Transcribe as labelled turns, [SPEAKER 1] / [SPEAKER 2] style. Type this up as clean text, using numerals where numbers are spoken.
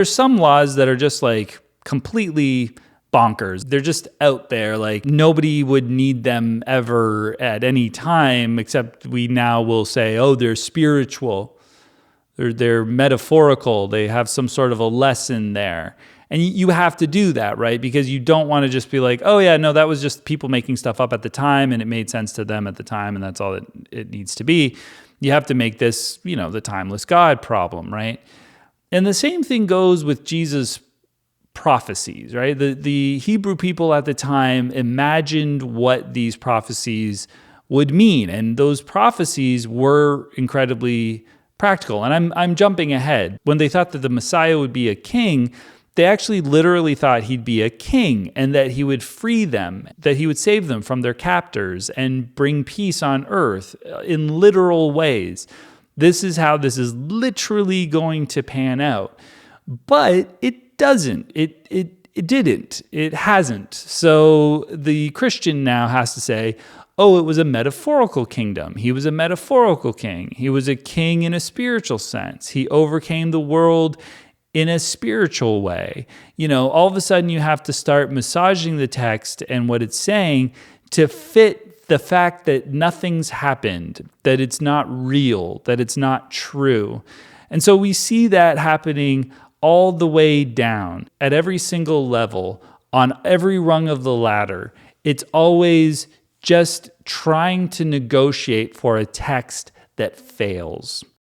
[SPEAKER 1] There's some laws that are just like completely bonkers. They're just out there. Like nobody would need them ever at any time, except we now will say, oh, they're spiritual. They're metaphorical. They have some sort of a lesson there. And you have to do that, right? Because you don't want to just be like, oh yeah, no, that was just people making stuff up at the time and it made sense to them at the time and that's all it needs to be. You have to make this, the timeless God problem, right? And the same thing goes with Jesus' prophecies, right? The Hebrew people at the time imagined what these prophecies would mean. And those prophecies were incredibly practical. And I'm jumping ahead. When they thought that the Messiah would be a king, they actually literally thought he'd be a king and that he would free them, that he would save them from their captors and bring peace on earth in literal ways. This is how this is literally going to pan out. But it doesn't. It didn't. It hasn't. So the Christian now has to say, oh, it was a metaphorical kingdom. He was a metaphorical king. He was a king in a spiritual sense. He overcame the world in a spiritual way. All of a sudden you have to start massaging the text and what it's saying to fit the fact that nothing's happened, that it's not real, that it's not true. And so we see that happening all the way down at every single level, on every rung of the ladder. It's always just trying to negotiate for a text that fails.